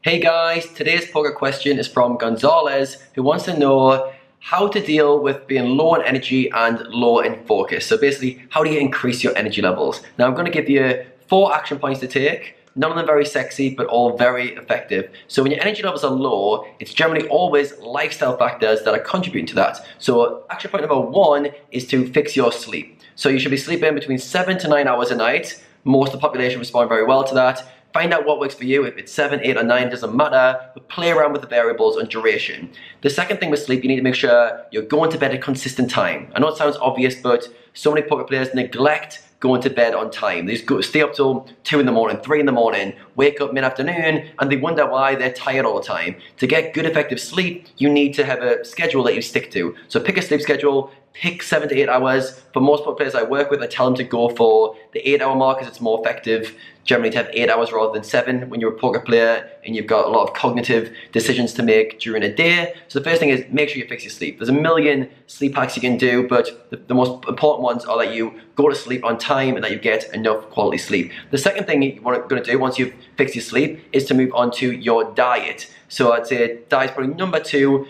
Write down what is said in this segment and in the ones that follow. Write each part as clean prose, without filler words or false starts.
Hey guys, today's poker question is from Gonzalez, who wants to know how to deal with being low in energy and low in focus. So basically, how do you increase your energy levels? Now I'm going to give you 4 action points to take. None of them very sexy, but all very effective. So when your energy levels are low, it's generally always lifestyle factors that are contributing to that. So action point number 1 is to fix your sleep. So you should be sleeping between 7 to 9 hours a night. Most of the population respond very well to that. Find out what works for you. If it's 7, 8, or 9, doesn't matter, but play around with the variables and duration. The second thing with sleep, you need to make sure you're going to bed at a consistent time. I know it sounds obvious, but so many poker players neglect going to bed on time. They just stay up till 2 in the morning, 3 in the morning, wake up mid-afternoon, and they wonder why they're tired all the time. To get good effective sleep, you need to have a schedule that you stick to. So pick a sleep schedule, pick 7 to 8 hours. For most poker players I work with, I tell them to go for the 8-hour mark because it's more effective generally to have 8 hours rather than 7 when you're a poker player and you've got a lot of cognitive decisions to make during a day. So the first thing is make sure you fix your sleep. There's a million sleep hacks you can do, but the most important ones are that you go to sleep on time and that you get enough quality sleep. The second thing you're going to do once you've fixed your sleep is to move on to your diet. So I'd say diet's probably number 2.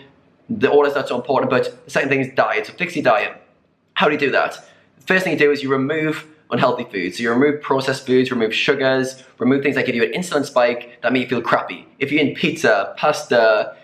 The order's not so important, but the second thing is diet. So fix your diet. How do you do that? The first thing you do is you remove unhealthy foods. So you remove processed foods, remove sugars, remove things that give you an insulin spike that make you feel crappy. If you're eating pizza, pasta,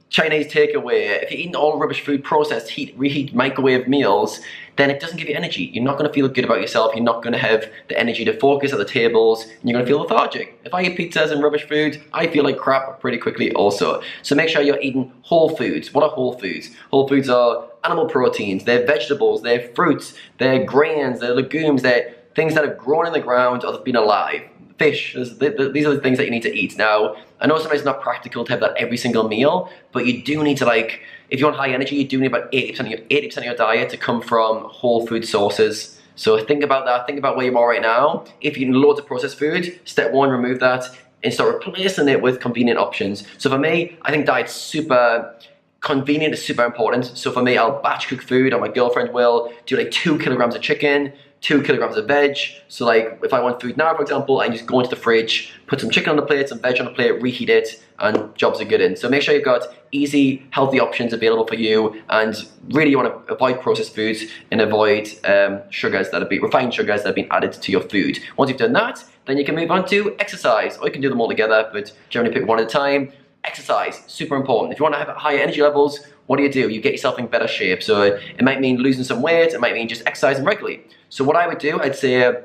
Chinese takeaway, if you're eating all rubbish food, processed, reheat, microwave meals, then it doesn't give you energy. You're not going to feel good about yourself. You're not going to have the energy to focus at the tables, and you're going to feel lethargic. If I eat pizzas and rubbish food, I feel like crap pretty quickly also. So make sure you're eating whole foods. What are whole foods? Whole foods are animal proteins, they're vegetables, they're fruits, they're grains, they're legumes, they're things that have grown in the ground or have been alive. Fish, these are the things that you need to eat. Now, I know sometimes it's not practical to have that every single meal, but you do need to, if you want high energy, you do need about 80% of your diet to come from whole food sources. So think about that, think about where you are right now. If you're eating loads of processed food, step 1, remove that and start replacing it with convenient options. So for me, I think diet's super convenient, is super important. So for me, I'll batch cook food, or my girlfriend will do like 2 kilograms of chicken, 2 kilograms of veg. So like if I want food now, for example, I just go into the fridge, put some chicken on the plate, some veg on the plate, reheat it, and jobs are good in. So make sure you've got easy, healthy options available for you, and really you want to avoid processed foods and avoid refined sugars that have been added to your food. Once you've done that, then you can move on to exercise, or you can do them all together, but generally pick one at a time. Exercise, super important. If you want to have higher energy levels, what do? You get yourself in better shape. So it might mean losing some weight, it might mean just exercising regularly. So what I would do, I'd say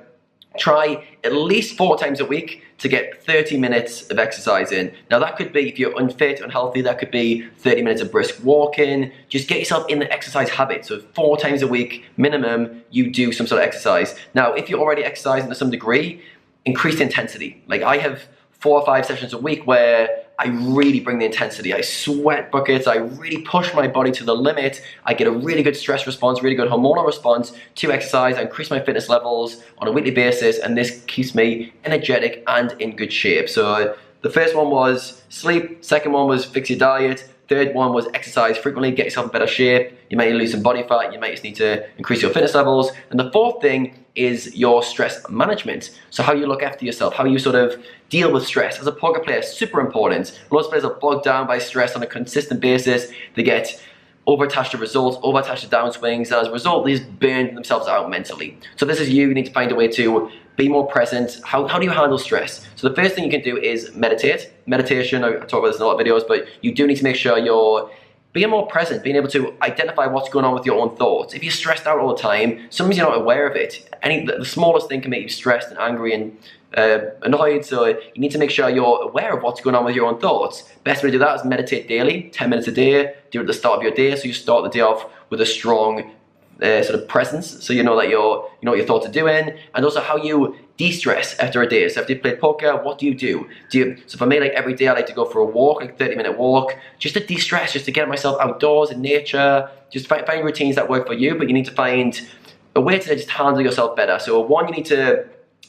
try at least 4 times a week to get 30 minutes of exercise in. Now that could be, if you're unfit, unhealthy, that could be 30 minutes of brisk walking. Just get yourself in the exercise habit. So 4 times a week minimum, you do some sort of exercise. Now if you're already exercising to some degree, increase the intensity. Like I have 4 or 5 sessions a week where I really bring the intensity. I sweat buckets, I really push my body to the limit. I get a really good stress response, really good hormonal response to exercise. I increase my fitness levels on a weekly basis, and this keeps me energetic and in good shape. So the first one was sleep, second one was fix your diet, third one was exercise frequently, get yourself in better shape. You might lose some body fat, you might just need to increase your fitness levels. And the fourth thing is your stress management. So how you look after yourself, how you sort of deal with stress. As a poker player, super important. Lots of players are bogged down by stress on a consistent basis. They get over-attached to results, over-attached to downswings, and as a result, they just burn themselves out mentally. So this is you need to find a way to be more present. How do you handle stress? So the first thing you can do is meditate. Meditation, I talk about this in a lot of videos, but you do need to make sure you're being more present, being able to identify what's going on with your own thoughts. If you're stressed out all the time, sometimes you're not aware of it. The smallest thing can make you stressed and angry and annoyed, so you need to make sure you're aware of what's going on with your own thoughts. Best way to do that is meditate daily, 10 minutes a day. Do it at the start of your day, so you start the day off with a strong sort of presence, so you know that you know what your thoughts are doing, and also how you de-stress after a day. So after you play poker, what do you do? So for me, like every day I like to go for a walk, like 30-minute walk, just to de-stress, just to get myself outdoors in nature. Just find routines that work for you, but you need to find a way to just handle yourself better. So one, you need to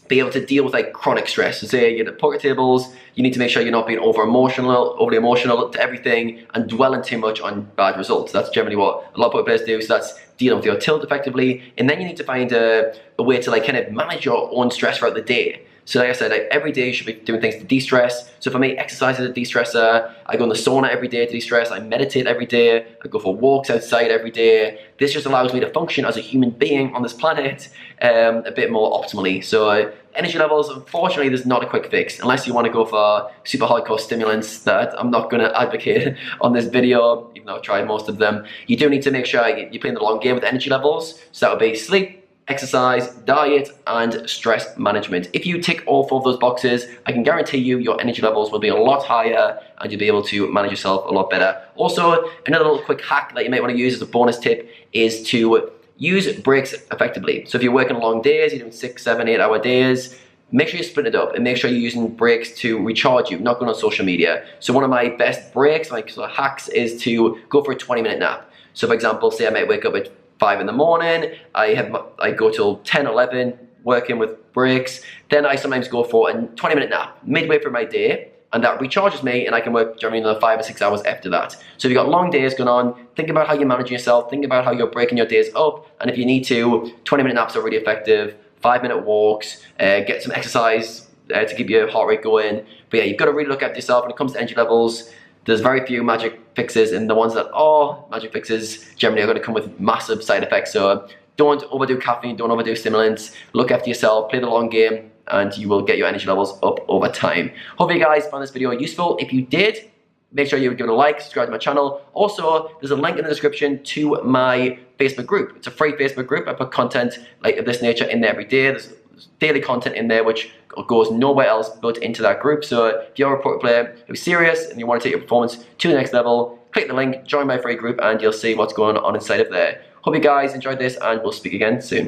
be able to deal with like chronic stress. So say you're at poker tables, you need to make sure you're not being overly emotional to everything and dwelling too much on bad results. That's generally what a lot of poker players do. So that's dealing with your tilt effectively. And then you need to find a way to like kind of manage your own stress throughout the day. So like I said, like every day you should be doing things to de-stress. So for me, exercise is a de-stressor. I go in the sauna every day to de-stress. I meditate every day. I go for walks outside every day. This just allows me to function as a human being on this planet a bit more optimally. So energy levels, unfortunately, there's not a quick fix unless you want to go for super hardcore stimulants that I'm not going to advocate on this video, even though I've tried most of them. You do need to make sure you're playing the long game with energy levels. So that would be sleep, exercise, diet, and stress management. If you tick all 4 of those boxes, I can guarantee you your energy levels will be a lot higher and you'll be able to manage yourself a lot better. Also, another little quick hack that you might want to use as a bonus tip is to use breaks effectively. So if you're working long days, you're doing 6, 7, 8 hour days, make sure you split it up and make sure you're using breaks to recharge you, not going on social media. So one of my best breaks, like sort of hacks, is to go for a 20-minute nap. So for example, say I might wake up at 5 in the morning, I go till 10, 11 working with breaks, then I sometimes go for a 20-minute nap midway through my day, and that recharges me and I can work during another 5 or 6 hours after that. So if you've got long days going on, think about how you're managing yourself, think about how you're breaking your days up, and if you need to, 20-minute naps are really effective, 5-minute walks, get some exercise to keep your heart rate going. But yeah, you've got to really look after yourself when it comes to energy levels. There's very few magic fixes, and the ones that are magic fixes generally are going to come with massive side effects. So don't overdo caffeine, don't overdo stimulants, look after yourself, play the long game, and you will get your energy levels up over time. Hope you guys found this video useful. If you did, make sure you give it a like, subscribe to my channel. Also, there's a link in the description to my Facebook group. It's a free Facebook group. I put content like of this nature in there every day. There's daily content in there which goes nowhere else but into that group. So if you're a pro player who's serious and you want to take your performance to the next level, click the link, join my free group, and you'll see what's going on inside of there. Hope you guys enjoyed this, and we'll speak again soon.